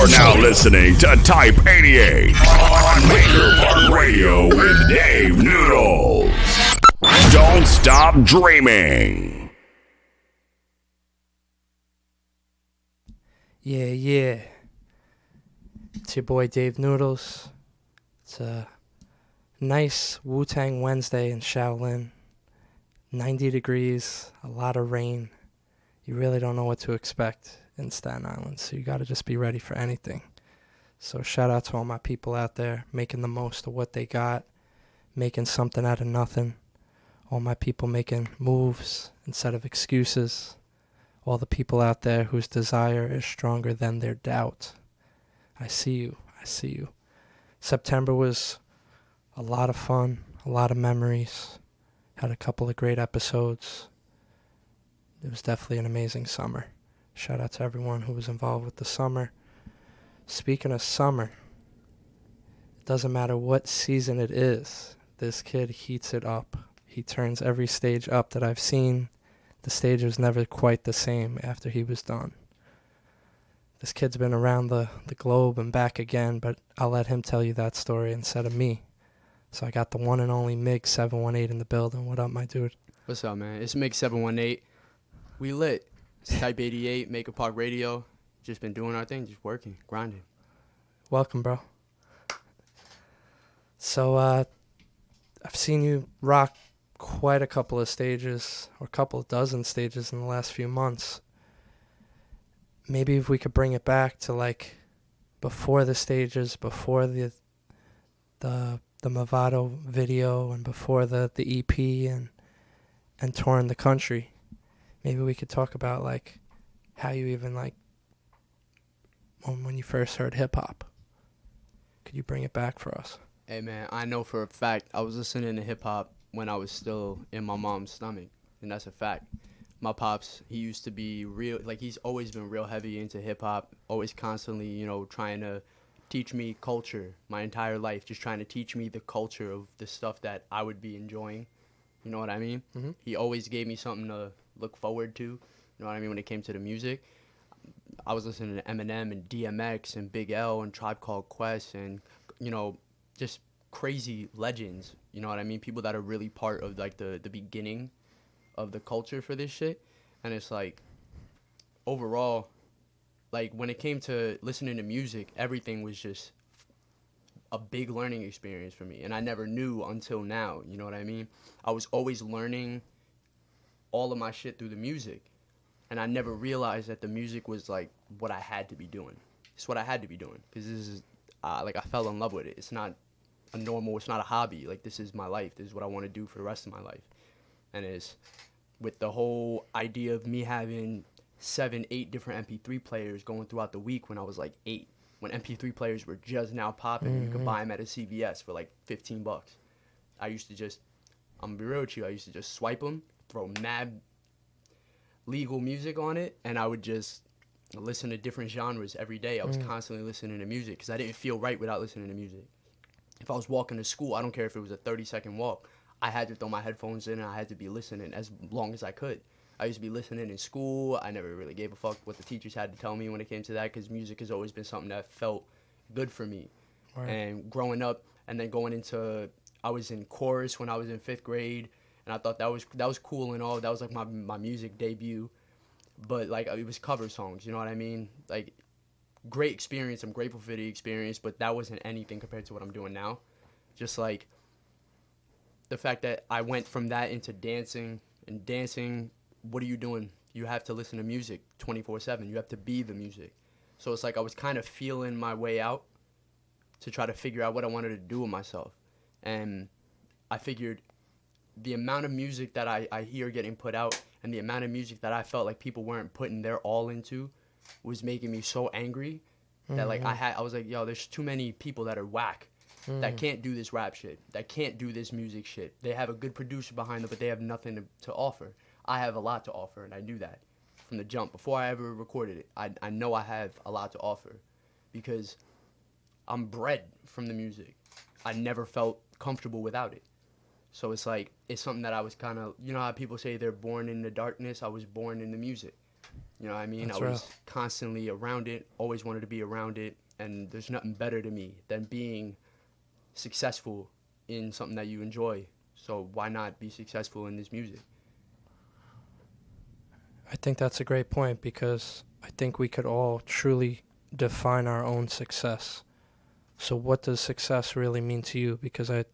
You're now listening to Type 88 on Major Park Radio with Dave Noodlez. Don't stop dreaming. Yeah. It's your boy Dave Noodlez. It's a nice Wu-Tang Wednesday in Shaolin. 90 degrees, a lot of rain. You really don't know what to expect in Staten Island, so you got to just be ready for anything. So shout out to all my people out there making the most of what they got, making something out of nothing. All my people making moves instead of excuses. All the people out there whose desire is stronger than their doubt. I see you. September was a lot of fun, a lot of memories. Had a couple of great episodes. It was definitely an amazing summer. Shout out to everyone who was involved with the summer. Speaking of summer, it doesn't matter what season it is. This kid heats it up. He turns every stage up that I've seen. The stage was never quite the same after he was done. This kid's been around the globe and back again, but I'll let him tell you that story instead of me. So I got the one and only Migs718 in the building. What up, my dude? What's up, man? It's Migs718. We lit. It's TYPE88, Major Park Radio. Just been doing our thing, just working, grinding. Welcome, bro. So I've seen you rock quite a couple of stages, or a couple of dozen stages in the last few months. Maybe if we could bring it back to like before the stages, before the Movado video, and before the EP and touring the country. Maybe we could talk about like how you even like when you first heard hip hop. Could you bring it back for us? Hey, man, I know for a fact I was listening to hip hop when I was still in my mom's stomach, and that's a fact. My pops, he used to be real, like he's always been real heavy into hip hop, always constantly, trying to teach me culture my entire life, just trying to teach me the culture of the stuff that I would be enjoying. You know what I mean? Mm-hmm. He always gave me something to look forward to. You know what I mean? When it came to the music, I was listening to Eminem and DMX and Big L and Tribe Called Quest and, just crazy legends. You know what I mean? People that are really part of like the beginning of the culture for this shit. And it's like, overall, like when it came to listening to music, everything was just a big learning experience for me. And I never knew until now, you know what I mean? I was always learning all of my shit through the music. And I never realized that the music was like what I had to be doing. It's what I had to be doing. Because this is, I fell in love with it. It's not it's not a hobby. Like, this is my life. This is what I want to do for the rest of my life. And it's with the whole idea of me having 7-8 different MP3 players going throughout the week when I was like 8, when MP3 players were just now popping. Mm-hmm. You could buy them at a CVS for like $15. I used to just, I'm gonna be real with you, I used to just swipe them, throw mad legal music on it, and I would just listen to different genres every day. I was constantly listening to music because I didn't feel right without listening to music. If I was walking to school, I don't care if it was a 30-second walk, I had to throw my headphones in and I had to be listening as long as I could. I used to be listening in school. I never really gave a fuck what the teachers had to tell me when it came to that, because music has always been something that felt good for me. Right. And growing up and then going into, I was in chorus when I was in 5th grade, and I thought that was cool and all. That was like my music debut. But like, it was cover songs, you know what I mean? Like, great experience. I'm grateful for the experience, but that wasn't anything compared to what I'm doing now. Just like the fact that I went from that into dancing, and dancing, what are you doing? You have to listen to music 24/7. You have to be the music. So it's like I was kind of feeling my way out to try to figure out what I wanted to do with myself. And I figured the amount of music that I hear getting put out and the amount of music that I felt like people weren't putting their all into was making me so angry that like I was like, yo, there's too many people that are whack that can't do this rap shit, that can't do this music shit. They have a good producer behind them, but they have nothing to offer. I have a lot to offer, and I knew that from the jump. Before I ever recorded it, I know I have a lot to offer because I'm bred from the music. I never felt comfortable without it. So it's like, it's something that I was kind of, you know how people say they're born in the darkness? I was born in the music. You know what I mean? That's I was real. constantly around it, always wanted to be around it, and there's nothing better to me than being successful in something that you enjoy. So why not be successful in this music? I think that's a great point because I think we could all truly define our own success. So what does success really mean to you? Because I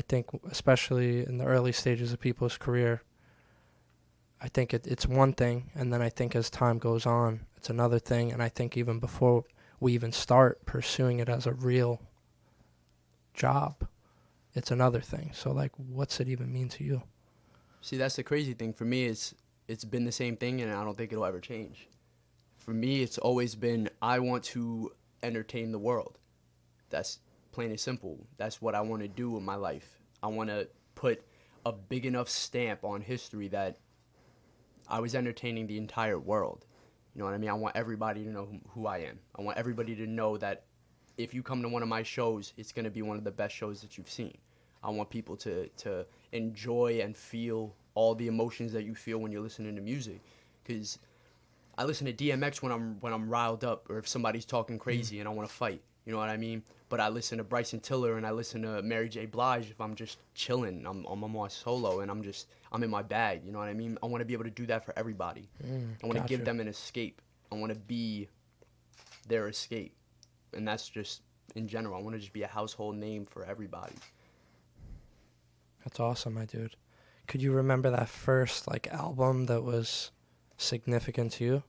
think especially in the early stages of people's career, I think it's one thing, and then I think as time goes on, it's another thing, and I think even before we even start pursuing it as a real job, it's another thing. So like, what's it even mean to you? See, that's the crazy thing. For me, it's been the same thing, and I don't think it'll ever change. For me, it's always been I want to entertain the world. That's plain and simple. That's what I want to do with my life. I want to put a big enough stamp on history that I was entertaining the entire world. You know what I mean? I want everybody to know who I am. I want everybody to know that if you come to one of my shows, it's going to be one of the best shows that you've seen. I want people to enjoy and feel all the emotions that you feel when you're listening to music. Because I listen to DMX when I'm riled up, or if somebody's talking crazy and I want to fight. You know what I mean? But I listen to Bryson Tiller and I listen to Mary J. Blige if I'm just chilling. I'm on my solo and I'm in my bag. You know what I mean? I want to be able to do that for everybody. I want to give them an escape. I want to be their escape. And that's just in general. I want to just be a household name for everybody. That's awesome, my dude. Could you remember that first like album that was significant to you?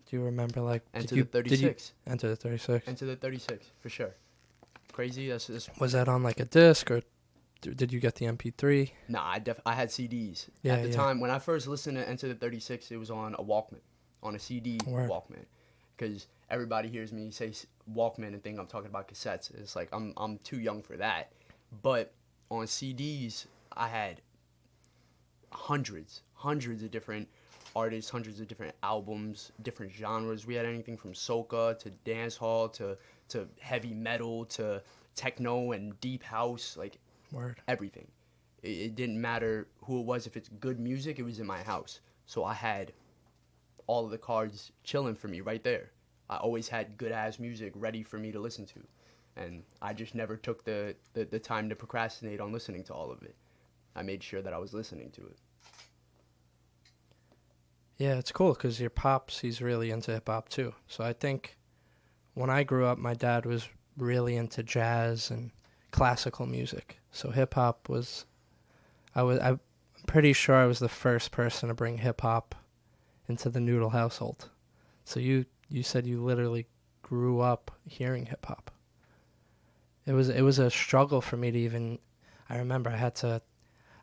Do you remember like Enter the 36. Enter the 36? Enter the 36 for sure. Crazy. That's Was that on like a disc or did you get the MP3? Nah, I had CDs. Yeah, At the yeah. time when I first listened to Enter the 36, it was on a Walkman, on a CD Word. Walkman. Because everybody hears me say Walkman and think I'm talking about cassettes. It's like I'm too young for that. But on CDs, I had hundreds of different artists, hundreds of different albums, different genres. We had anything from soca to dance hall to heavy metal to techno and deep house, like Word. everything. It didn't matter who it was. If it's good music, it was in my house. So I had all of the cards chilling for me right there. I always had good ass music ready for me to listen to. And I just never took the time to procrastinate on listening to all of it. I made sure that I was listening to it. Yeah, it's cool because your pops, he's really into hip-hop too. So I think when I grew up, my dad was really into jazz and classical music. So hip-hop was, I'm pretty sure I was the first person to bring hip-hop into the Noodle household. So you said you literally grew up hearing hip-hop. It was a struggle for me to even, I remember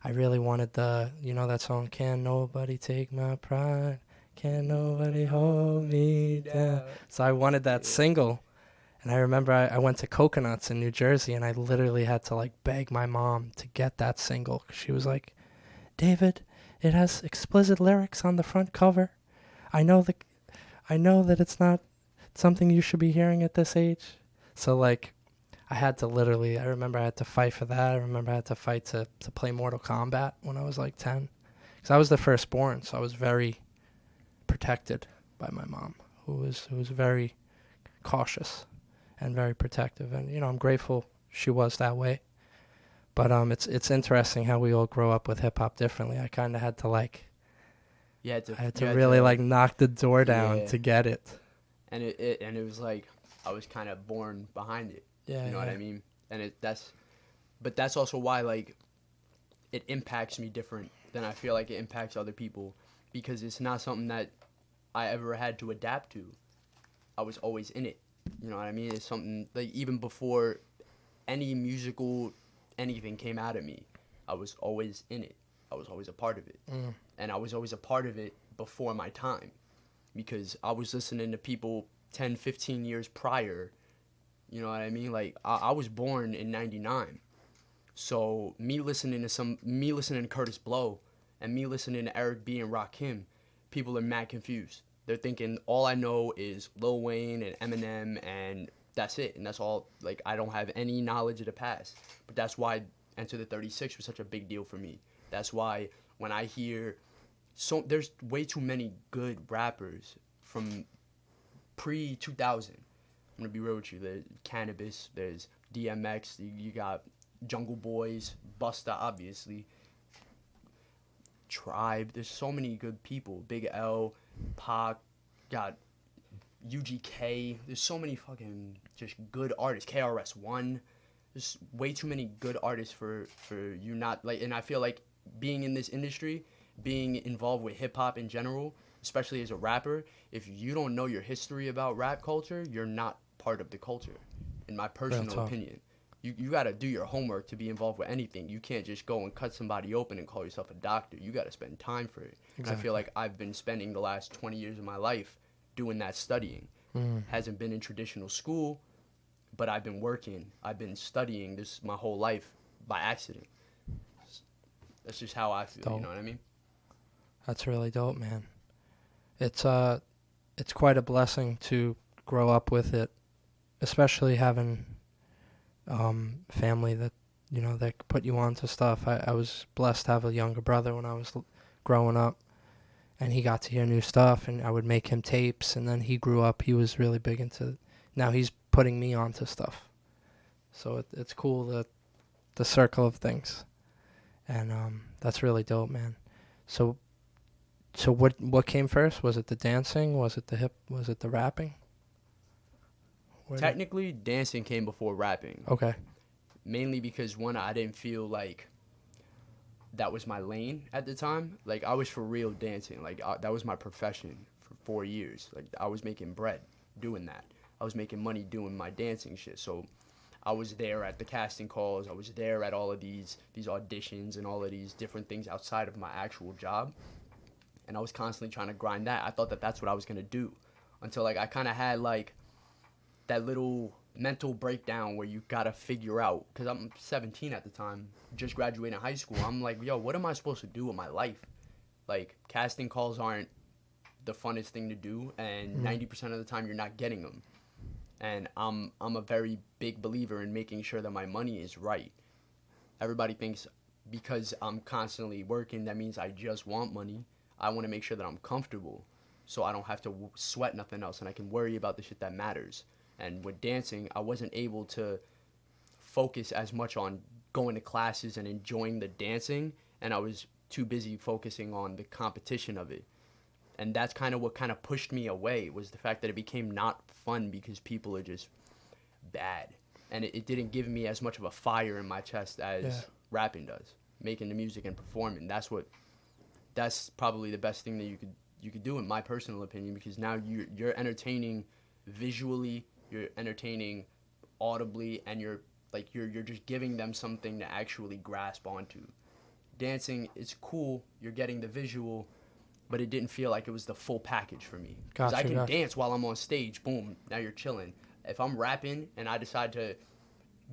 I really wanted that song, Can Nobody Take My Pride, Can Nobody Hold Me Down. So I wanted that single, and I remember I went to Coconuts in New Jersey, and I literally had to like beg my mom to get that single. She was like, David, it has explicit lyrics on the front cover. I know that it's not something you should be hearing at this age. So like, I remember I had to fight for that. I remember I had to fight to play Mortal Kombat when I was like 10. Because I was the firstborn, so I was very protected by my mom, who was very cautious and very protective. And, I'm grateful she was that way. But it's interesting how we all grow up with hip-hop differently. I kind of had to I had to really knock the door down to get it. And it was like I was kind of born behind it. Yeah, you know what I mean? And that's also why like it impacts me different than I feel like it impacts other people, because it's not something that I ever had to adapt to. I was always in it. You know what I mean? It's something like even before any musical anything came out of me, I was always in it. I was always a part of it. And I was always a part of it before my time, because I was listening to people 10, 15 years prior. You know what I mean? Like, I was born in 99. So me listening to Curtis Blow and me listening to Eric B. and Rakim, people are mad confused. They're thinking all I know is Lil Wayne and Eminem, and that's it. And that's all. Like, I don't have any knowledge of the past. But that's why Enter the 36 was such a big deal for me. That's why when I hear there's way too many good rappers from pre 2000. I'm gonna be real with you. There's Cannabis, there's DMX, you got Jungle Boys, Busta, obviously, Tribe. There's so many good people. Big L, Pac, got UGK. There's so many fucking just good artists. KRS-One. There's way too many good artists for you not like. And I feel like being in this industry, being involved with hip hop in general, especially as a rapper, if you don't know your history about rap culture, you're not part of the culture. In my personal opinion, you got to do your homework to be involved with anything. You can't just go and cut somebody open and call yourself a doctor. You got to spend time for it. Exactly. And I feel like I've been spending the last 20 years of my life doing that studying. Hasn't been in traditional school, but I've been working. I've been studying this my whole life by accident. That's just how I feel. Dope. You know what I mean? That's really dope, man. It's quite a blessing to grow up with it, especially having family that that put you on to stuff. I was blessed to have a younger brother when I was growing up, and he got to hear new stuff, and I would make him tapes, and then he grew up. He was really big into. Now he's putting me onto stuff, so it's cool the circle of things, and that's really dope, man. So what came first? Was it the dancing? Was it the rapping? Technically, dancing came before rapping. Okay. Mainly because, one, I didn't feel like that was my lane at the time. Like, I was for real dancing. Like, that was my profession for 4 years. Like, I was making bread doing that. I was making money doing my dancing shit. So I was there at the casting calls. I was there at all of these auditions and all of these different things outside of my actual job. And I was constantly trying to grind that. I thought that that's what I was going to do until, like, I kind of had, like, that little mental breakdown where you got to figure out, because I'm 17 at the time, just graduating high school. I'm like, yo, what am I supposed to do with my life? Like, casting calls aren't the funnest thing to do, and 90% of the time you're not getting them. And I'm a very big believer in making sure that my money is right. Everybody thinks because I'm constantly working, that means I just want money. I want to make sure that I'm comfortable so I don't have to sweat nothing else, and I can worry about the shit that matters. And with dancing, I wasn't able to focus as much on going to classes and enjoying the dancing, and I was too busy focusing on the competition of it. And that's kind of what kind of pushed me away, was the fact that it became not fun because people are just bad. And it didn't give me as much of a fire in my chest as rapping does, making the music and performing. That's probably the best thing that you could do, in my personal opinion, because now you're entertaining visually, you're entertaining audibly, and you're just giving them something to actually grasp onto. Dancing is cool, you're getting the visual, but it didn't feel like it was the full package for me. Because I can dance while I'm on stage, boom, now you're chilling. If I'm rapping and I decide to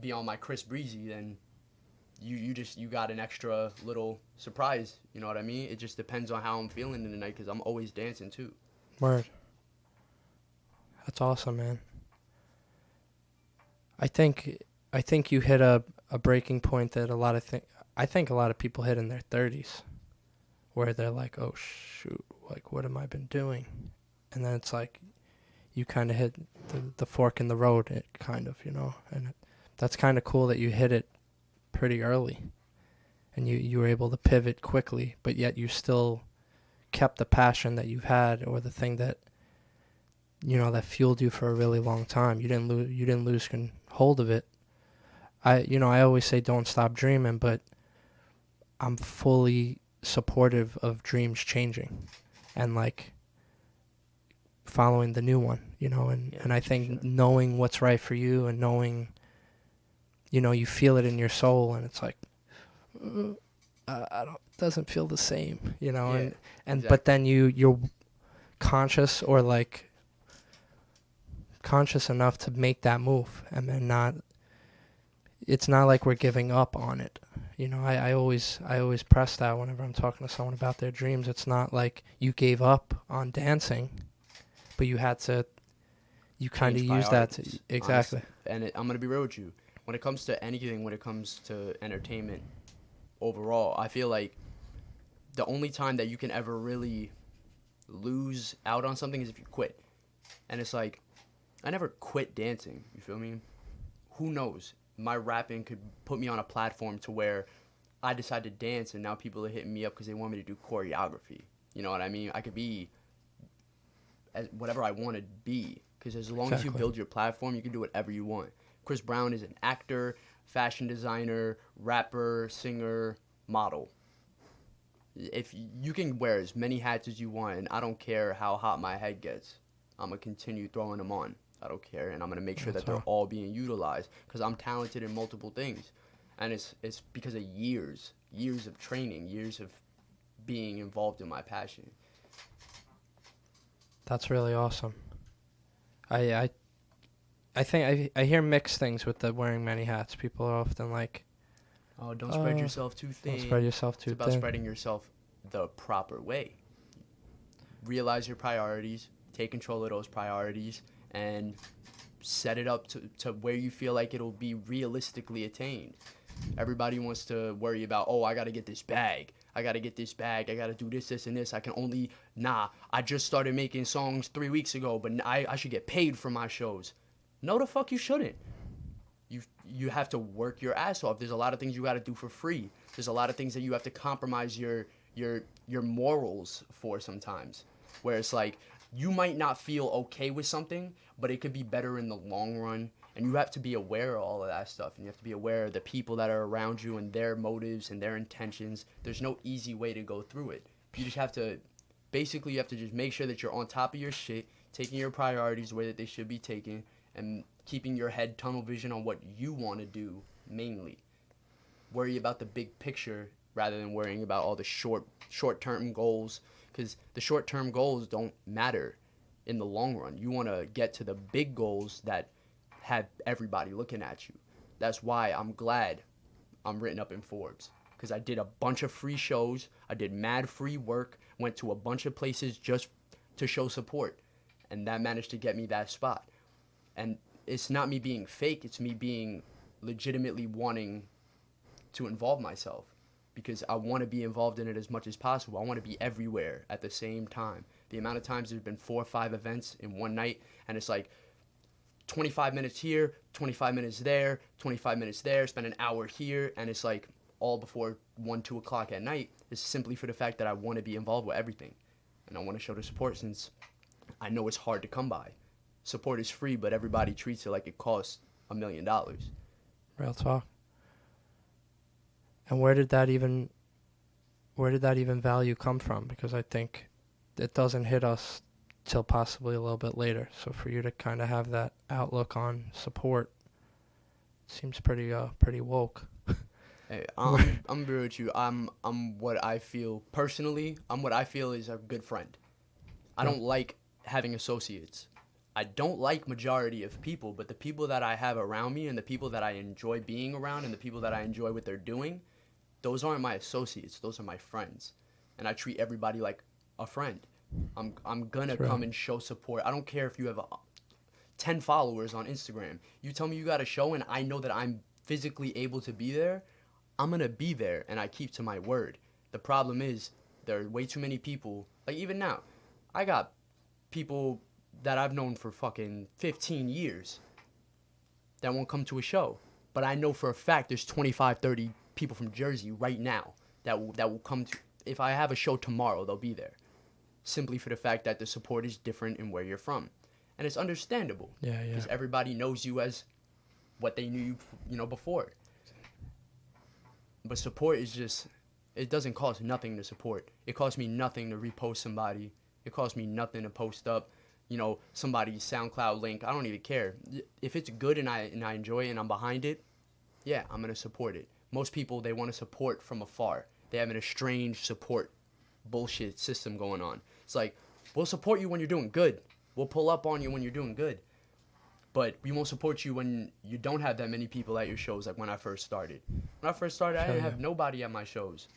be on my Chris Breezy, then you got an extra little surprise, you know what I mean? It just depends on how I'm feeling in the night, because I'm always dancing too. Word. That's awesome, man. I think you hit a breaking point that I think a lot of people hit in their 30s, where they're like, oh shoot, like what have I been doing? And then it's like you kind of hit the fork in the road, and that's kind of cool that you hit it pretty early, and you were able to pivot quickly, but yet you still kept the passion that you've had, or the thing that that fueled you for a really long time. You didn't lose hold of it. I always say don't stop dreaming, but I'm fully supportive of dreams changing and like following the new one, and I think knowing what's right for you, and knowing you feel it in your soul, and it's like it doesn't feel the same, and exactly. But then you're conscious, or like conscious enough to make that move, and then it's not like we're giving up on it. I always press that whenever I'm talking to someone about their dreams. It's not like you gave up on dancing, but you kind of use that to, exactly. Honestly. And I'm going to be real with you. When it comes to anything, when it comes to entertainment overall, I feel like the only time that you can ever really lose out on something is if you quit. And it's like, I never quit dancing, you feel me? Who knows? My rapping could put me on a platform to where I decide to dance and now people are hitting me up because they want me to do choreography. You know what I mean? I could be whatever I want to be, because as long as you build your platform, you can do whatever you want. Chris Brown is an actor, fashion designer, rapper, singer, model. If you can wear as many hats as you want, and I don't care how hot my head gets, I'm going to continue throwing them on. I don't care, and I'm going to make sure that they're all being utilized, because I'm talented in multiple things. And it's because of years of training, years of being involved in my passion. That's really awesome. I think I hear mixed things with the wearing many hats. People are often like, oh, don't spread yourself too thin. Don't spread yourself too thin. It's about spreading yourself the proper way. Realize your priorities, take control of those priorities, and set it up to where you feel like it'll be realistically attained. Everybody wants to worry about, oh, I got to get this bag. I got to get this bag. I got to do this, this, and this. I can only, I just started making songs 3 weeks ago, but I should get paid for my shows. No, the fuck you shouldn't. You have to work your ass off. There's a lot of things you got to do for free. There's a lot of things that you have to compromise your morals for sometimes, where it's like, you might not feel okay with something, but it could be better in the long run. And you have to be aware of all of that stuff. And you have to be aware of the people that are around you and their motives and their intentions. There's no easy way to go through it. You just have to, basically, you have to just make sure that you're on top of your shit, taking your priorities the way that they should be taken, and keeping your head tunnel vision on what you want to do mainly. Worry about the big picture rather than worrying about all the short-term goals, because the short-term goals don't matter in the long run. You want to get to the big goals that have everybody looking at you. That's why I'm glad I'm written up in Forbes, because I did a bunch of free shows. I did mad free work, went to a bunch of places just to show support, and that managed to get me that spot. And it's not me being fake, it's me being legitimately wanting to involve myself, because I want to be involved in it as much as possible. I want to be everywhere at the same time. The amount of times there's been 4 or 5 events in one night, and it's like 25 minutes here, 25 minutes there, 25 minutes there, spend an hour here, and it's like all before 1, 2 o'clock at night. It's simply for the fact that I want to be involved with everything, and I want to show the support, since I know it's hard to come by. Support is free, but everybody treats it like it costs $1 million. Real talk. And where did that even value come from? Because I think it doesn't hit us till possibly a little bit later. So for you to kind of have that outlook on support seems pretty woke. Hey, I'm real with you. I'm what I feel personally. I'm what I feel is a good friend. I don't like having associates. I don't like majority of people, but the people that I have around me and the people that I enjoy being around and the people that I enjoy what they're doing, those aren't my associates. Those are my friends. And I treat everybody like a friend. I'm gonna come and show support. I don't care if you have 10 followers on Instagram. You tell me you got a show and I know that I'm physically able to be there, I'm gonna be there, and I keep to my word. The problem is there are way too many people. Like even now, I got people that I've known for fucking 15 years that won't come to a show. But I know for a fact there's 25, 30 people from Jersey right now that will come to. If I have a show tomorrow, they'll be there. Simply for the fact that the support is different in where you're from. And it's understandable. Yeah. Because everybody knows you as what they knew you before. But support is just, it doesn't cost nothing to support. It costs me nothing to repost somebody. It costs me nothing to post up somebody's SoundCloud link. I don't even care. If it's good and I enjoy it and I'm behind it, yeah, I'm going to support it. Most people, they want to support from afar. They have an estranged support bullshit system going on. It's like, we'll support you when you're doing good. We'll pull up on you when you're doing good. But we won't support you when you don't have that many people at your shows, like when I first started. When I first started, I didn't have nobody at my shows.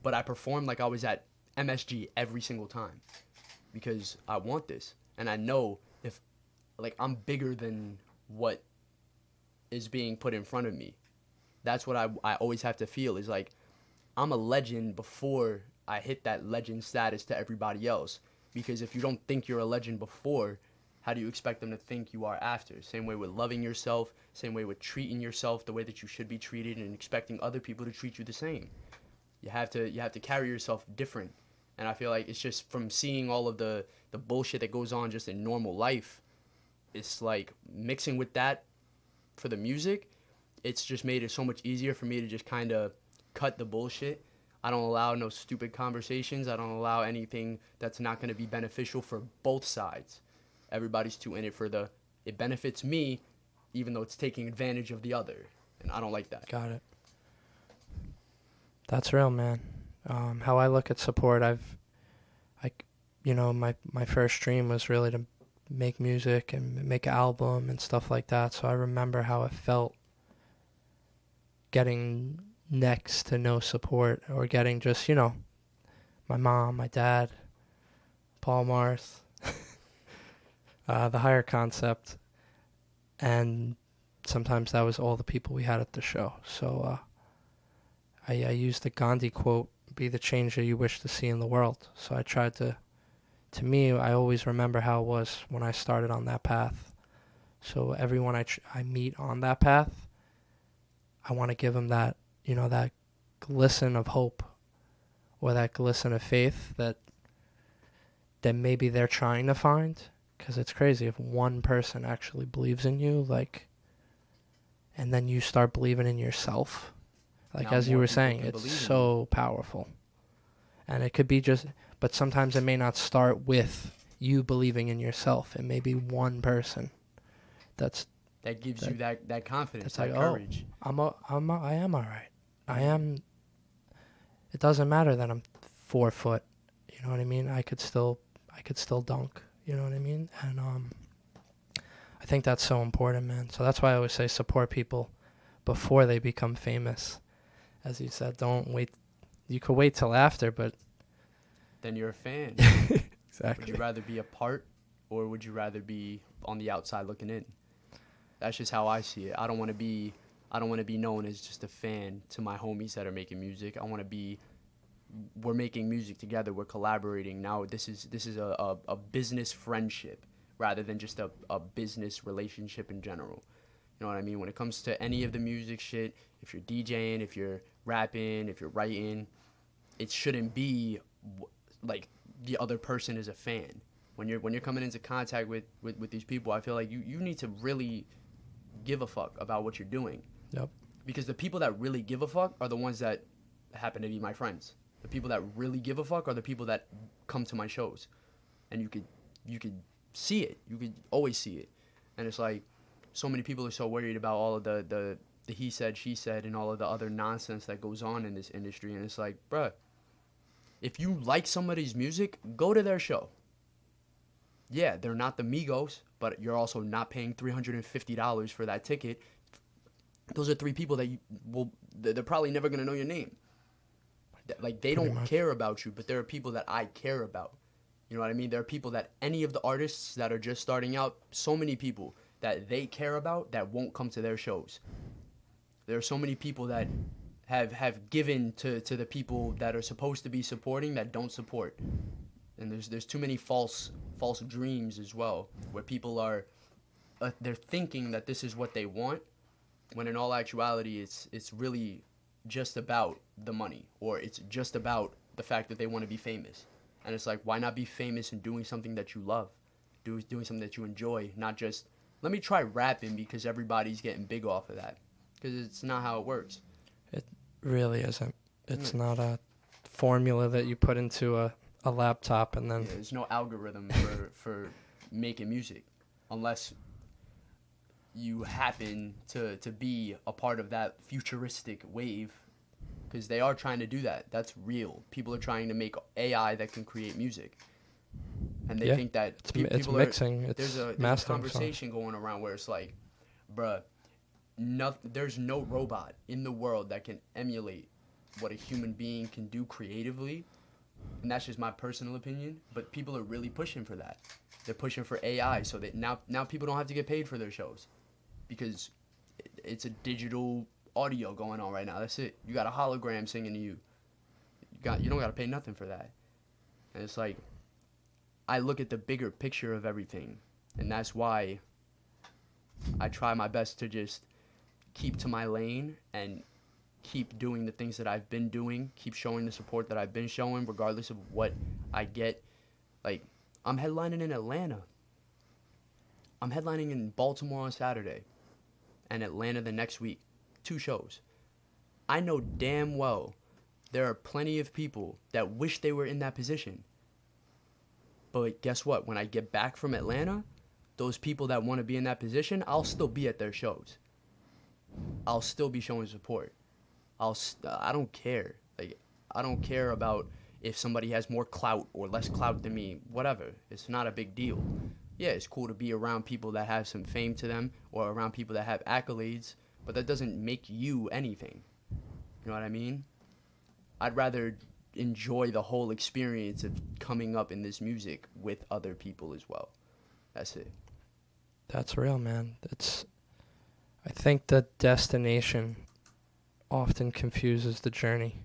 But I performed like I was at MSG every single time. Because I want this. And I know if, I'm bigger than what is being put in front of me. That's what I always have to feel is like, I'm a legend before I hit that legend status to everybody else. Because if you don't think you're a legend before, how do you expect them to think you are after? Same way with loving yourself, same way with treating yourself the way that you should be treated, and expecting other people to treat you the same. You have to carry yourself different. And I feel like it's just from seeing all of the bullshit that goes on just in normal life, it's like mixing with that for the music, it's just made it so much easier for me to just kind of cut the bullshit. I don't allow no stupid conversations. I don't allow anything that's not going to be beneficial for both sides. Everybody's too in it for it benefits me, even though it's taking advantage of the other. And I don't like that. Got it. That's real, man. How I look at support, my first dream was really to make music and make an album and stuff like that. So I remember how it felt getting next to no support, or getting just, my mom, my dad, Paul Mars, the Higher Concept, and sometimes that was all the people we had at the show. So I used the Gandhi quote, "Be the change that you wish to see in the world." So I tried to me, I always remember how it was when I started on that path. So everyone I meet on that path, I want to give them that, that glisten of hope, or that glisten of faith that maybe they're trying to find. Because it's crazy if one person actually believes in you, and then you start believing in yourself. Like, as you were saying, it's so powerful. And it could be but sometimes it may not start with you believing in yourself. It may be one person that gives you that confidence, that courage. I am all right. I am. It doesn't matter that I'm 4 foot. You know what I mean? I could still dunk. You know what I mean? And I think that's so important, man. So that's why I always say support people before they become famous. As you said, don't wait. You could wait till after, but then you're a fan. Exactly. Would you rather be a part, or would you rather be on the outside looking in? That's just how I see it. I don't want to be known as just a fan to my homies that are making music. I want to be. We're making music together. We're collaborating. Now this is a business friendship rather than just a business relationship in general. You know what I mean? When it comes to any of the music shit, if you're DJing, if you're rapping, if you're writing, it shouldn't be like the other person is a fan. When you're coming into contact with these people, I feel like you need to really give a fuck about what you're doing. Yep. Because the people that really give a fuck are the ones that happen to be my friends. The people that really give a fuck are the people that come to my shows. And you could see it. You could always see it. And it's like, so many people are so worried about all of the he said, she said, and all of the other nonsense that goes on in this industry. And it's like, bruh, if you like somebody's music, go to their show. Yeah, they're not the Migos, but you're also not paying $350 for that ticket. Those are 3 people that they're probably never going to know your name. Like, they don't care about you, but there are people that I care about. You know what I mean? There are people that any of the artists that are just starting out, so many people that they care about that won't come to their shows. There are so many people that have given to the people that are supposed to be supporting that don't support. And there's too many false dreams as well, where people are they're thinking that this is what they want, when in all actuality it's really just about the money, or it's just about the fact that they want to be famous. And it's like, why not be famous and doing something that you love, doing something that you enjoy, not just let me try rapping because everybody's getting big off of that, because it's not how it works. It really isn't. It's not a formula that you put into a laptop and then... Yeah, there's no algorithm for making music, unless you happen to be a part of that futuristic wave, because they are trying to do that. That's real. People are trying to make AI that can create music. And they think that it's people mixing. There's a conversation going around where it's like, bruh, there's no robot in the world that can emulate what a human being can do creatively. And that's just my personal opinion. But people are really pushing for that. They're pushing for AI so that now people don't have to get paid for their shows, because it's a digital audio going on right now. That's it. You got a hologram singing to you. You don't got to pay nothing for that. And it's like, I look at the bigger picture of everything, and that's why I try my best to just keep to my lane and keep doing the things that I've been doing, keep showing the support that I've been showing, regardless of what I get. Like, I'm headlining in Atlanta. I'm headlining in Baltimore on Saturday and Atlanta the next week. 2 shows. I know damn well there are plenty of people that wish they were in that position. But guess what? When I get back from Atlanta, those people that want to be in that position, I'll still be at their shows. I'll still be showing support. I don't care. Like, I don't care about if somebody has more clout or less clout than me. Whatever. It's not a big deal. Yeah, it's cool to be around people that have some fame to them or around people that have accolades, but that doesn't make you anything. You know what I mean? I'd rather enjoy the whole experience of coming up in this music with other people as well. That's it. That's real, man. I think the destination often confuses the journey,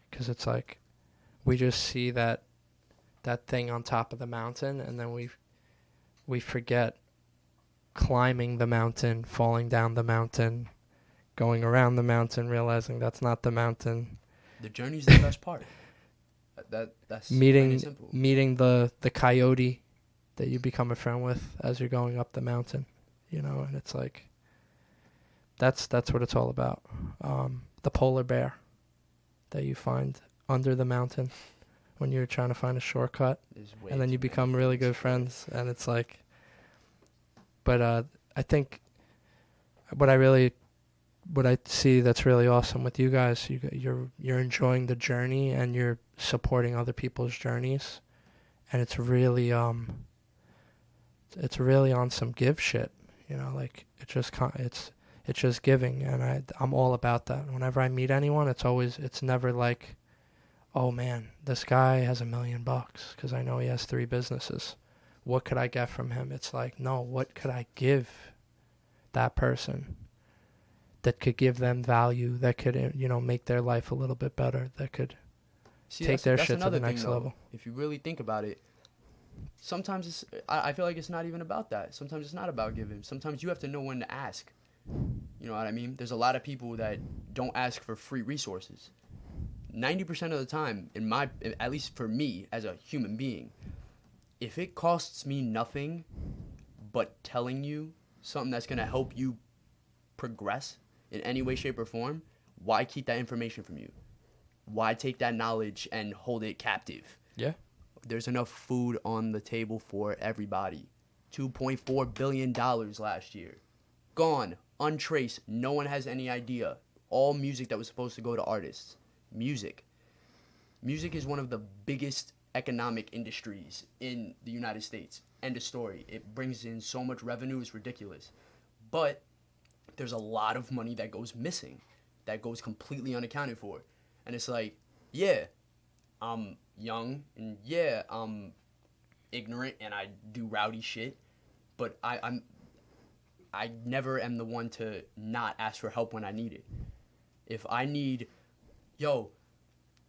because it's like we just see that thing on top of the mountain, and then we forget climbing the mountain, falling down the mountain, going around the mountain, realizing that's not the mountain. The journey's the best part. That's meeting simple. meeting the coyote that you become a friend with as you're going up the mountain, and it's like that's what it's all about. The polar bear that you find under the mountain when you're trying to find a shortcut, and then you become really good friends, and it's like, but I think what I see that's really awesome with you guys, you're enjoying the journey and you're supporting other people's journeys, and it's really on some give shit, like it's just giving, and I'm all about that. Whenever I meet anyone, it's never like, oh man, this guy has $1 million because I know he has 3 businesses. What could I get from him? It's like, no, what could I give that person that could give them value, that could, make their life a little bit better, that could take their shit to the next level. If you really think about it, sometimes I feel like it's not even about that. Sometimes it's not about giving. Sometimes you have to know when to ask. You know what I mean? There's a lot of people that don't ask for free resources. 90% of the time, at least for me as a human being, if it costs me nothing but telling you something that's going to help you progress in any way, shape, or form, why keep that information from you? Why take that knowledge and hold it captive? Yeah. There's enough food on the table for everybody. $2.4 billion last year. Gone. Untraced. No one has any idea. All music that was supposed to go to artists. Music. Music is one of the biggest economic industries in the United States. End of story. It brings in so much revenue, it's ridiculous. But there's a lot of money that goes missing, that goes completely unaccounted for. And it's like, yeah, I'm young, and yeah, I'm ignorant, and I do rowdy shit, but I never am the one to not ask for help when I need it. If I need, yo,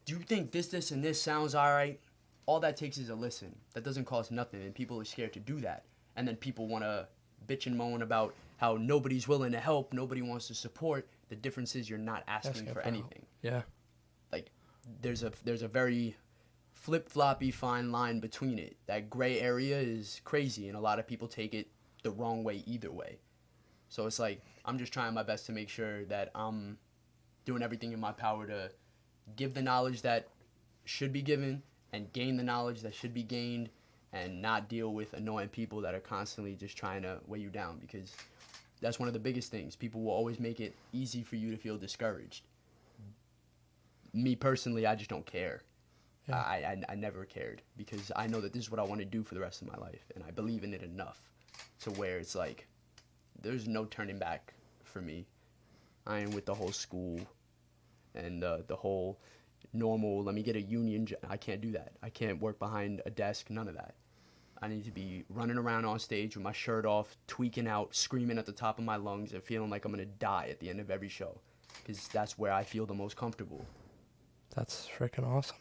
do you think this, and this sounds all right? All that takes is a listen. That doesn't cost nothing, and people are scared to do that. And then people want to bitch and moan about how nobody's willing to help, nobody wants to support. The difference is you're not asking for anything. Yeah. Like, there's a very flip-floppy fine line between it. That gray area is crazy, and a lot of people take it the wrong way either way. So it's like, I'm just trying my best to make sure that I'm doing everything in my power to give the knowledge that should be given and gain the knowledge that should be gained, and not deal with annoying people that are constantly just trying to weigh you down, because that's one of the biggest things. People will always make it easy for you to feel discouraged. Me personally, I just don't care. Yeah. I never cared, because I know that this is what I want to do for the rest of my life, and I believe in it enough to where it's like, there's no turning back for me. I am with the whole school and the whole normal, let me get a union job. I can't do that. I can't work behind a desk, none of that. I need to be running around on stage with my shirt off, tweaking out, screaming at the top of my lungs, and feeling like I'm going to die at the end of every show, because that's where I feel the most comfortable. That's freaking awesome.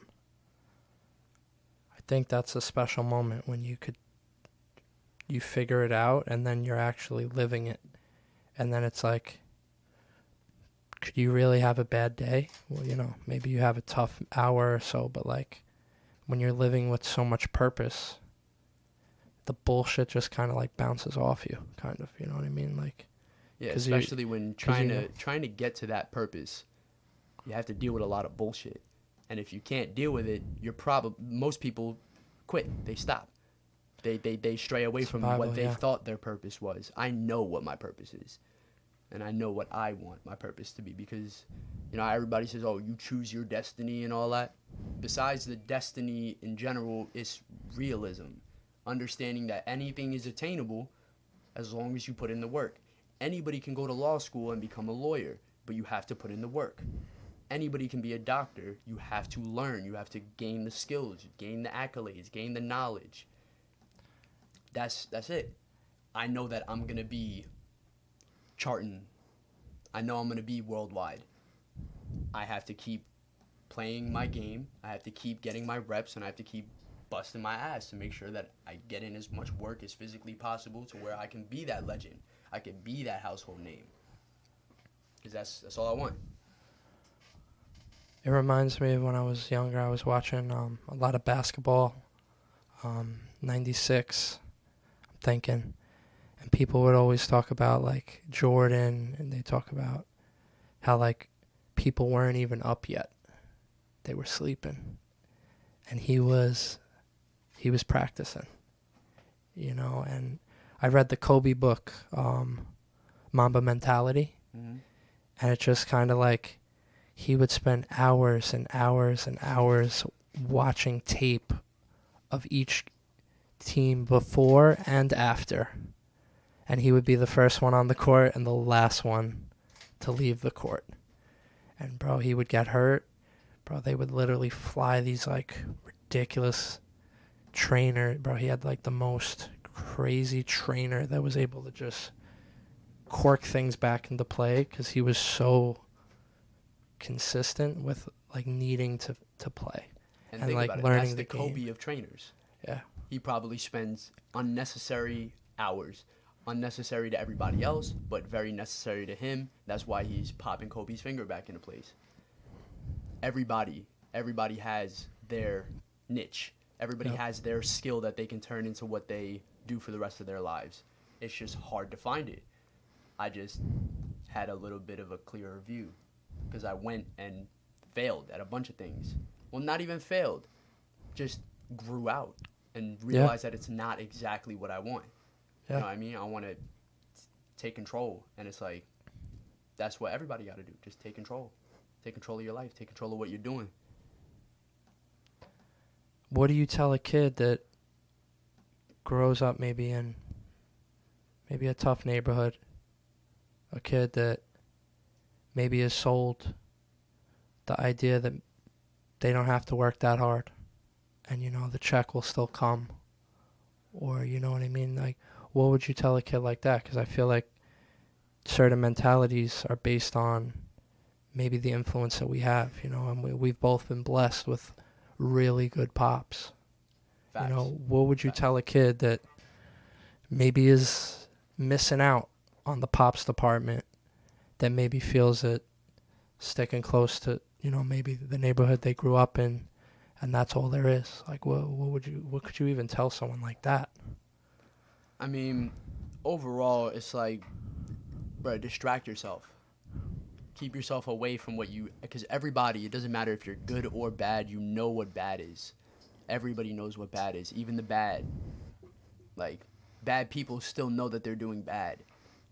I think that's a special moment when you figure it out and then you're actually living it. And then it's like, could you really have a bad day? Well, you know, maybe you have a tough hour or so, but like when you're living with so much purpose, the bullshit just kind of like bounces off you, kind of, you know what I mean? Like, Yeah, especially when trying to get to that purpose, you have to deal with a lot of bullshit. And if you can't deal with it, most people quit. They stop. They stray away from what they thought their purpose was. I know what my purpose is. And I know what I want my purpose to be, because, you know, everybody says, oh, you choose your destiny and all that. Besides the destiny in general, it's realism. Understanding that anything is attainable as long as you put in the work. Anybody can go to law school and become a lawyer, but you have to put in the work. Anybody can be a doctor. You have to learn. You have to gain the skills, gain the accolades, gain the knowledge. That's it. I know that I'm going to be charting. I know I'm going to be worldwide. I have to keep playing my game. I have to keep getting my reps, and I have to keep busting my ass to make sure that I get in as much work as physically possible to where I can be that legend. I can be that household name. Because that's all I want. It reminds me of when I was younger. I was watching a lot of basketball, 96, I'm thinking. And people would always talk about, like, Jordan, and they talk about how, like, people weren't even up yet. They were sleeping. And he was practicing, you know. And I read the Kobe book, Mamba Mentality. Mm-hmm. And it just kind of like, he would spend hours and hours and hours watching tape of each team before and after. And he would be the first one on the court and the last one to leave the court. And, bro, he would get hurt. Bro, they would literally fly these, like, ridiculous trainer. Bro, he had, like, the most crazy trainer that was able to just cork things back into play because he was so consistent with, like, needing to play. And think like, about learning it. That's the game. Kobe of trainers. Yeah. He probably spends unnecessary hours. Unnecessary to everybody else, but very necessary to him. That's why he's popping Kobe's finger back into place. Everybody has their niche. Everybody has their skill that they can turn into what they do for the rest of their lives. It's just hard to find it. I just had a little bit of a clearer view because I went and failed at a bunch of things. Well, not even failed, just grew out and realized that it's not exactly what I want. Yeah. You know what I mean? I want to take control. And it's like, that's what everybody got to do. Just take control. Take control of your life. Take control of what you're doing. What do you tell a kid that grows up maybe in a tough neighborhood? A kid that maybe is sold the idea that they don't have to work that hard. And, you know, the check will still come. Or, you know what I mean? Like, what would you tell a kid like that? Because I feel like certain mentalities are based on maybe the influence that we have, you know, and we've both been blessed with really good pops. Facts. You know, what would you tell a kid that maybe is missing out on the pops department, that maybe feels that sticking close to, you know, maybe the neighborhood they grew up in, and that's all there is? Like, what could you even tell someone like that? I mean, overall, it's like, bro, distract yourself. Keep yourself away from because everybody, it doesn't matter if you're good or bad, you know what bad is. Everybody knows what bad is, even the bad. Like, bad people still know that they're doing bad.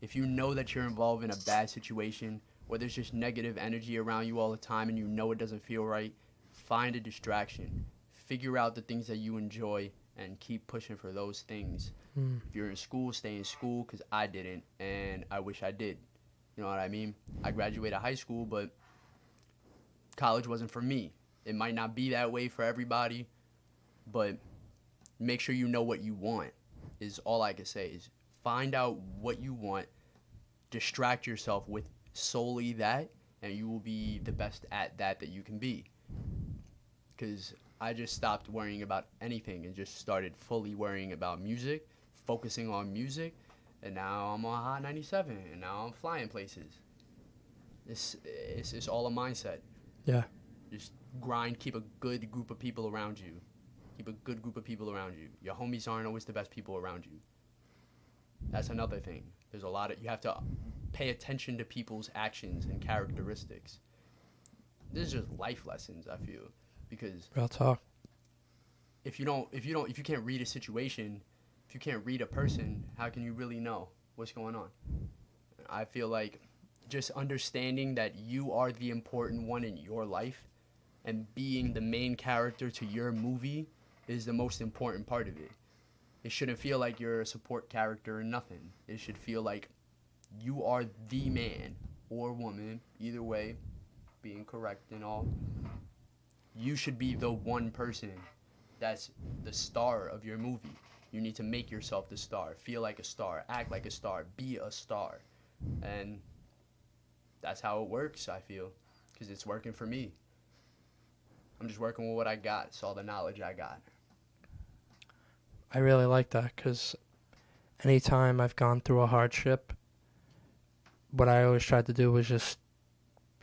If you know that you're involved in a bad situation where there's just negative energy around you all the time and you know it doesn't feel right, find a distraction. Figure out the things that you enjoy and keep pushing for those things. If you're in school, stay in school, because I didn't, and I wish I did. You know what I mean? I graduated high school, but college wasn't for me. It might not be that way for everybody, but make sure you know what you want is all I can say. Is find out what you want, distract yourself with solely that, and you will be the best at that you can be. because I just stopped worrying about anything and just started fully worrying about music, focusing on music, and now I'm on Hot 97, and now I'm flying places. It's all a mindset. Yeah. Just grind, keep a good group of people around you. Keep a good group of people around you. Your homies aren't always the best people around you. That's another thing. There's a lot of, you have to pay attention to people's actions and characteristics. This is just life lessons, I feel, because Real talk. if you can't read a situation, if you can't read a person, how can you really know what's going on? I feel like just understanding that you are the important one in your life and being the main character to your movie is the most important part of it. It shouldn't feel like you're a support character or nothing. It should feel like you are the man or woman, either way, being correct and all. You should be the one person that's the star of your movie. You need to make yourself the star. Feel like a star. Act like a star. Be a star. And that's how it works, I feel, because it's working for me. I'm just working with what I got. It's all the knowledge I got. I really like that because anytime I've gone through a hardship, what I always tried to do was just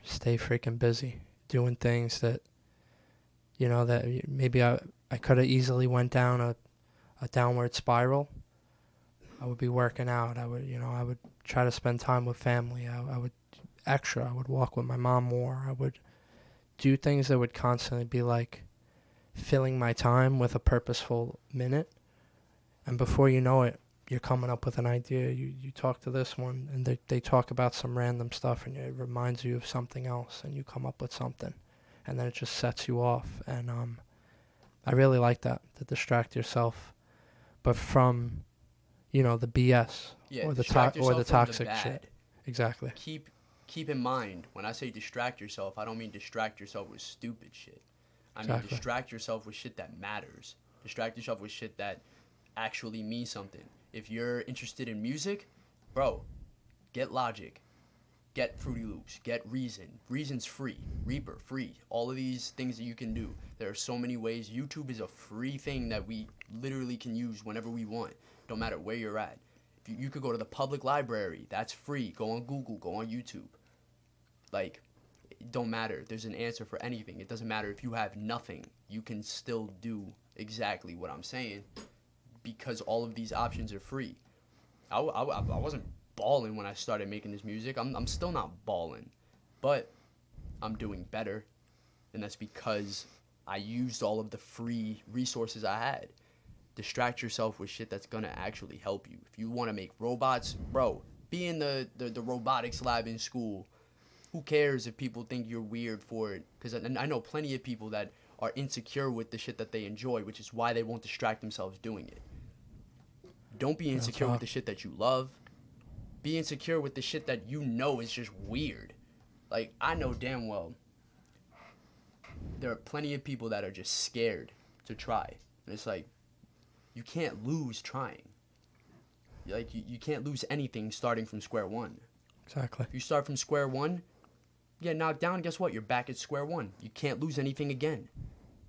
stay freaking busy, doing things that, that maybe I could have easily went down a downward spiral. I would be working out. I would try to spend time with family. I would I would walk with my mom more. I would do things that would constantly be like filling my time with a purposeful minute. And before you know it, you're coming up with an idea. You talk to this one, and they talk about some random stuff, and it reminds you of something else, and you come up with something. And then it just sets you off. And I really like that, to distract yourself. But from, the BS or the toxic shit. Exactly. Keep in mind, when I say distract yourself, I don't mean distract yourself with stupid shit. I mean Exactly. distract yourself with shit that matters. Distract yourself with shit that actually means something. If you're interested in music, bro, get Logic, get Fruity Loops, get Reason. Reason's free. Reaper, free. All of these things that you can do. There are so many ways. YouTube is a free thing that we literally can use whenever we want, no matter where you're at. You could go to the public library. That's free. Go on Google. Go on YouTube. Like, it don't matter. There's an answer for anything. It doesn't matter if you have nothing. You can still do exactly what I'm saying because all of these options are free. I wasn't balling when I started making this music. I'm still not balling, but I'm doing better, and that's because I used all of the free resources I had. Distract yourself with shit that's gonna actually help you. If you want to make robots, bro, be in the robotics lab in school. Who cares if people think you're weird for it? Because I know plenty of people that are insecure with the shit that they enjoy, which is why they won't distract themselves doing it. Don't be insecure with the shit that you love. Be insecure with the shit that you know is just weird. Like, I know damn well there are plenty of people that are just scared to try. And it's like, you can't lose trying. Like, you can't lose anything starting from square one. Exactly. If you start from square one, get knocked down, guess what? You're back at square one. You can't lose anything again.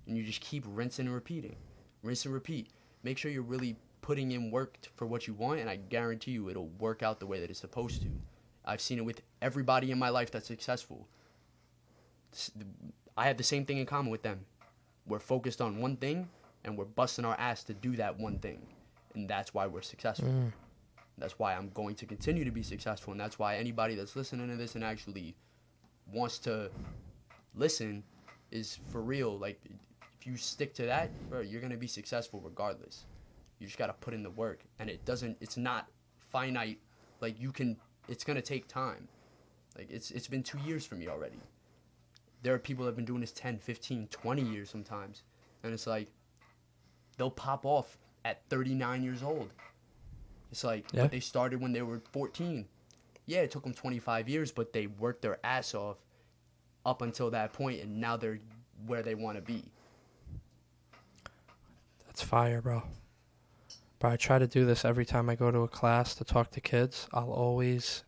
And you just keep rinsing and repeating. Rinse and repeat. Make sure you're really putting in work for what you want, and I guarantee you it'll work out the way that it's supposed to. I've seen it with everybody in my life that's successful. I have the same thing in common with them. We're focused on one thing, and we're busting our ass to do that one thing. And that's why we're successful. That's why I'm going to continue to be successful, and that's why anybody that's listening to this and actually wants to listen is for real. Like, if you stick to that, bro, you're going to be successful regardless. You just got to put in the work, and it's not finite. Like, it's going to take time. Like, it's been 2 years for me already. There are people that have been doing this 10, 15, 20 years sometimes, and it's like, they'll pop off at 39 years old. It's like, but they started when they were 14. Yeah, it took them 25 years, but they worked their ass off up until that point, and now they're where they want to be. That's fire, bro. But I try to do this every time I go to a class to talk to kids. I'll always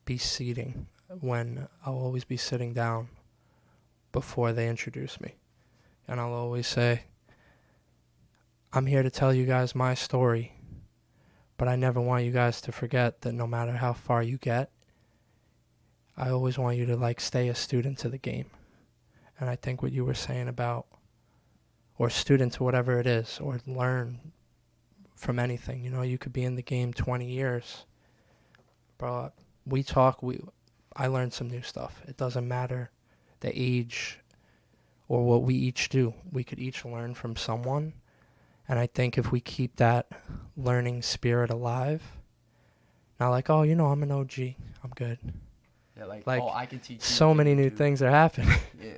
be sitting down before they introduce me. And I'll always say, I'm here to tell you guys my story, but I never want you guys to forget that no matter how far you get, I always want you to like stay a student to the game. And I think what you were saying about, or student to whatever it is, or learn from anything. You know, you could be in the game 20 years. Bro, I learned some new stuff. It doesn't matter the age or what we each do. We could each learn from someone. And I think if we keep that learning spirit alive, not like, oh, you know, I'm an OG, I'm good. Yeah, like Like, oh, I can teach you. So many new things are happening. Yeah.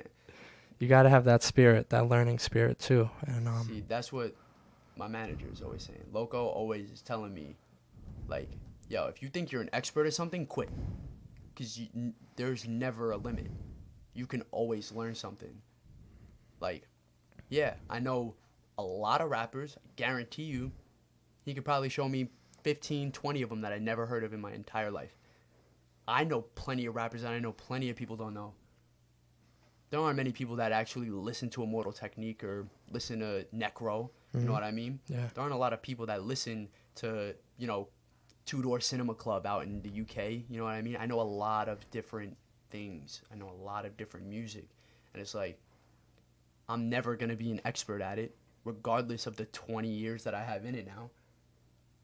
You got to have that spirit, that learning spirit too. And See, that's what my manager is always saying. Loco always is telling me, like, yo, if you think you're an expert at something, quit. Because there's never a limit. You can always learn something. Like, yeah, I know a lot of rappers. I guarantee you, he could probably show me 15, 20 of them that I never heard of in my entire life. I know plenty of rappers, and I know plenty of people don't know. There aren't many people that actually listen to Immortal Technique or listen to Necro. You know what I mean? Yeah. There aren't a lot of people that listen to, you know, Two Door Cinema Club out in the UK. You know what I mean? I know a lot of different things. I know a lot of different music. And it's like, I'm never going to be an expert at it, regardless of the 20 years that I have in it now.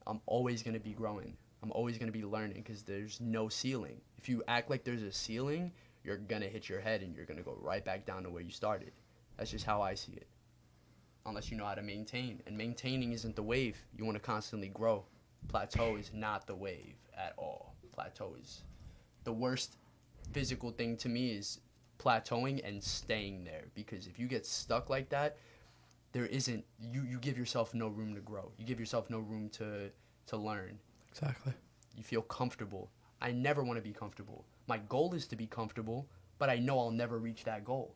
I'm always going to be growing. I'm always going to be learning because there's no ceiling. If you act like there's a ceiling, you're going to hit your head and you're going to go right back down to where you started. That's just how I see it. Unless you know how to maintain. And maintaining isn't the wave. You want to constantly grow. Plateau is not the wave at all. Plateau is the worst physical thing to me is plateauing and staying there. Because if you get stuck like that, there isn't, you give yourself no room to grow. You give yourself no room to learn. Exactly. You feel comfortable. I never want to be comfortable. My goal is to be comfortable, but I know I'll never reach that goal.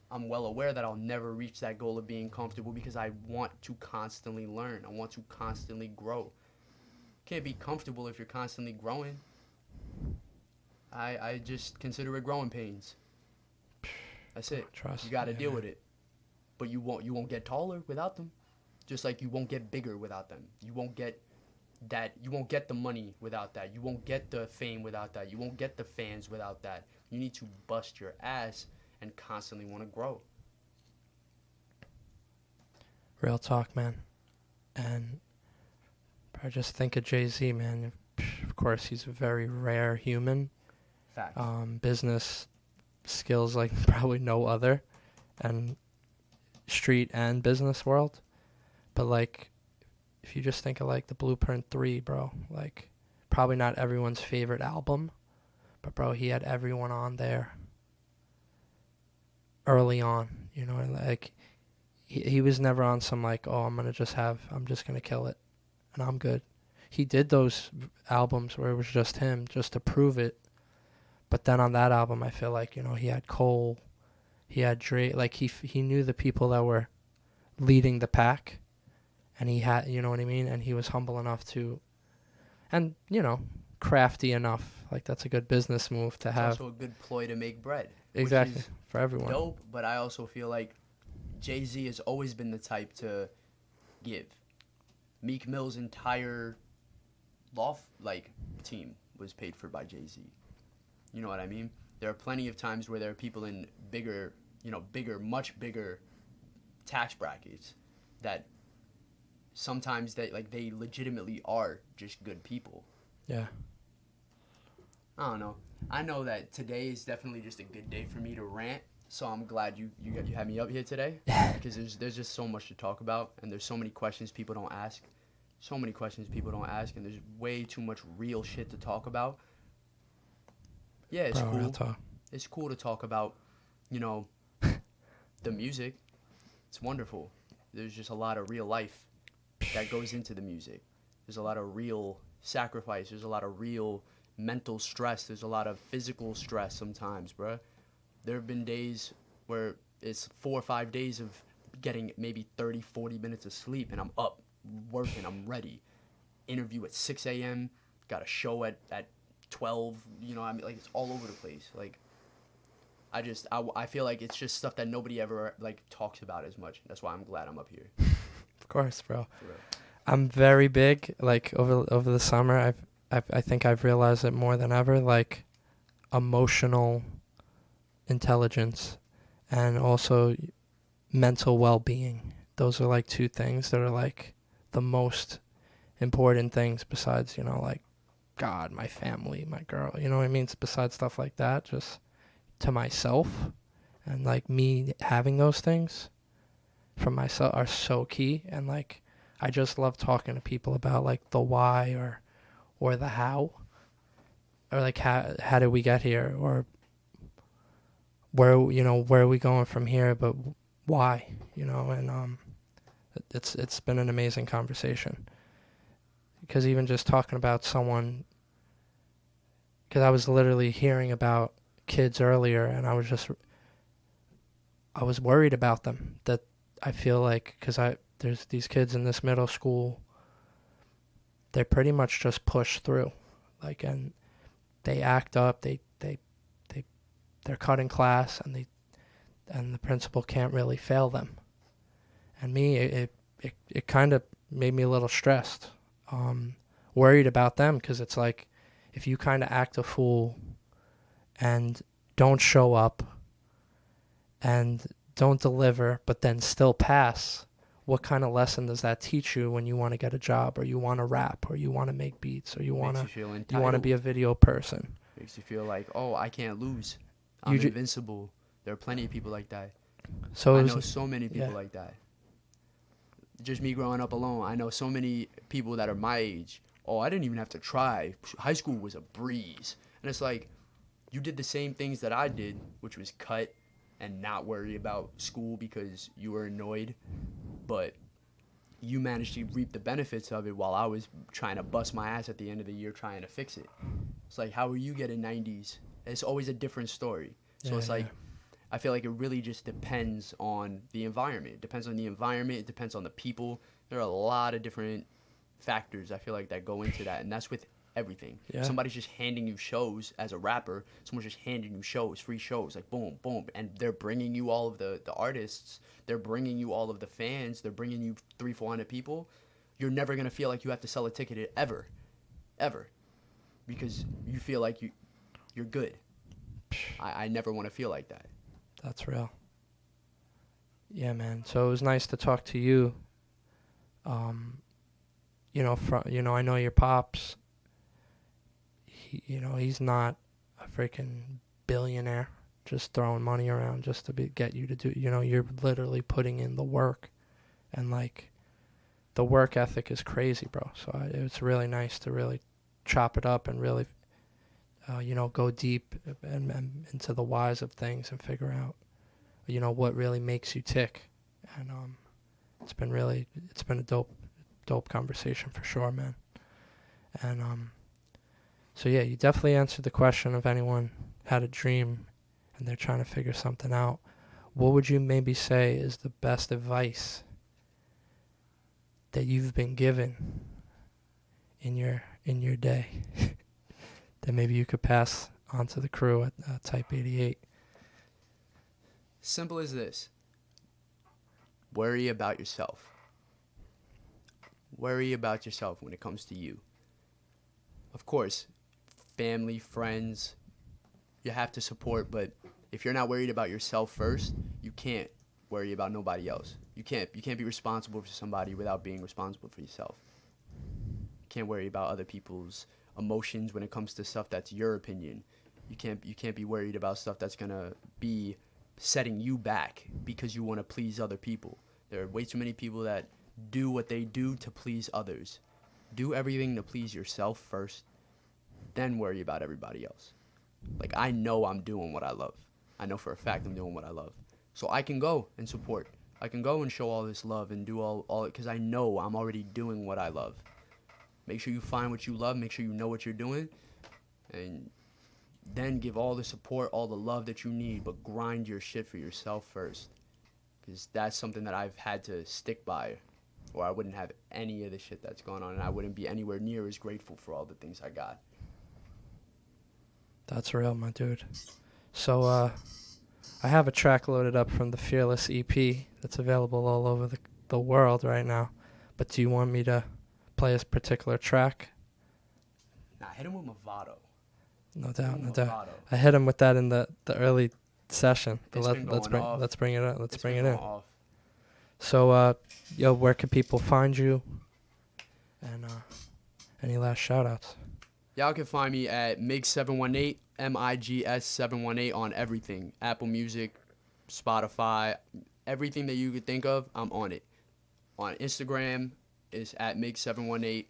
I'm well aware that I'll never reach that goal of being comfortable because I want to constantly learn. I want to constantly grow. Can't be comfortable if you're constantly growing. I just consider it growing pains. That's it. Trust You got to me, deal man. with it. But you won't get taller without them. Just like you won't get bigger without them. You won't get the money without that. You won't get the fame without that. You won't get the fans without that. You need to bust your ass and constantly want to grow. Real talk, man. And I just think of Jay-Z, man. Of course, he's a very rare human. Fact. Business skills like probably no other, and street and business world. But like, if you just think of like the Blueprint 3, bro, like probably not everyone's favorite album, but bro, he had everyone on there early on, you know, like he was never on some like, oh, I'm just gonna kill it and I'm good. He did those albums where it was just him, just to prove it. But then on that album, I feel like, you know, he had Cole, he had Dre, like he knew the people that were leading the pack, and he had, you know what I mean? And he was humble enough to, and, you know, crafty enough. Like, that's a good business move to have. It's also a good ploy to make bread. Exactly, Which is for everyone. dope, but I also feel like Jay-Z has always been the type to give. Meek Mill's entire team was paid for by Jay-Z. You know what I mean? There are plenty of times where there are people in much bigger tax brackets that sometimes they legitimately are just good people. Yeah. I don't know. I know that today is definitely just a good day for me to rant, so I'm glad you had me up here today because there's just so much to talk about, and there's so many questions people don't ask. And there's way too much real shit to talk about. Yeah, it's Bro, real cool. talk. It's cool to talk about, you know, the music. It's wonderful. There's just a lot of real life that goes into the music. There's a lot of real sacrifice. There's a lot of real mental stress. There's a lot of physical stress sometimes, bruh. There have been days where it's 4 or 5 days of getting maybe 30, 40 minutes of sleep, and I'm up, working, I'm ready. Interview at 6 a.m., got a show at 12, you know, I mean, like, it's all over the place. Like, I feel like it's just stuff that nobody ever like talks about as much. That's why I'm glad I'm up here. Of course, bro. For real. I'm very big. Like over the summer, I think I've realized it more than ever. Like emotional intelligence and also mental well-being. Those are like two things that are like the most important things besides, you know, like God, my family, my girl, you know what I mean? Besides stuff like that, just to myself and like me having those things for myself are so key. And like I just love talking to people about like the why or the how, or like how did we get here, or where are we going from here, but why, you know. And it's been an amazing conversation, because even just talking about someone, because I was literally hearing about kids earlier, and I was worried about them. That I feel like, because there's these kids in this middle school, they pretty much just push through, like, and they act up, they're cutting class, and the principal can't really fail them. And me, it kind of made me a little stressed, worried about them, because it's like, if you kind of act a fool and don't show up and don't deliver, but then still pass, what kind of lesson does that teach you when you want to get a job, or you want to rap, or you want to make beats, or you want to be a video person? Makes you feel like, oh, I can't lose. You I'm invincible. There are plenty of people like that. So I know so many people like that. Just me growing up alone, I know so many people that are my age. Oh, I didn't even have to try. High school was a breeze. And it's like, you did the same things that I did, which was cut and not worry about school because you were annoyed. But you managed to reap the benefits of it while I was trying to bust my ass at the end of the year trying to fix it. It's like, how are you getting 90s? It's always a different story. So it's like, I feel like it really just depends on the environment. It depends on the environment. It depends on the people. There are a lot of different factors, I feel like, that go into that. And that's with everything. Yeah. Somebody's just handing you shows as a rapper. Someone's just handing you shows, free shows, like boom, boom. And they're bringing you all of the artists. They're bringing you all of the fans. They're bringing you 300-400 people. You're never going to feel like you have to sell a ticket ever. Ever. Because you feel like you're good. I never want to feel like that. That's real. Yeah, man. So it was nice to talk to you. You know, I know your pops. He's not a freaking billionaire just throwing money around just to get you to do. You know, you're literally putting in the work, and like, the work ethic is crazy, bro. So it's really nice to really chop it up and really, go deep and into the whys of things and figure out, what really makes you tick. And it's been a dope conversation for sure, man. And so yeah, you definitely answered the question of anyone had a dream and they're trying to figure something out. What would you maybe say is the best advice that you've been given in your day that maybe you could pass on to the crew at Type 88? Simple as this. Worry about yourself. Worry about yourself when it comes to you. Of course, family, friends, you have to support, but if you're not worried about yourself first, you can't worry about nobody else. You can't be responsible for somebody without being responsible for yourself. You can't worry about other people's emotions when it comes to stuff that's your opinion. You can't be worried about stuff that's gonna be setting you back because you want to please other people. There are way too many people that do what they do to please others. Do everything to please yourself first, then worry about everybody else. Like, I know I'm doing what I love. I know for a fact I'm doing what I love. So I can go and support. I can go and show all this love and do all because I know I'm already doing what I love. Make sure you find what you love. Make sure you know what you're doing. And then give all the support, all the love that you need, but grind your shit for yourself first. Because that's something that I've had to stick by, or I wouldn't have any of the shit that's going on, and I wouldn't be anywhere near as grateful for all the things I got. That's real, my dude. So, I have a track loaded up from the Fearless EP that's available all over the world right now. But do you want me to play a particular track? Nah, hit him with Movado. No doubt, no Movado. doubt. I hit him with that in the early session. But It's been going off. let's bring it up. Let's It's bring been it in. going off. So, yo, where can people find you? And any last shout-outs? Y'all can find me at Migs718, Migs718 on everything. Apple Music, Spotify, everything that you could think of, I'm on it. On Instagram is at Migs718.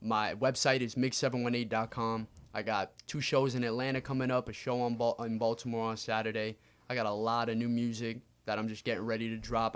My website is Migs718.com. I got 2 shows in Atlanta coming up, a show in Baltimore on Saturday. I got a lot of new music that I'm just getting ready to drop. I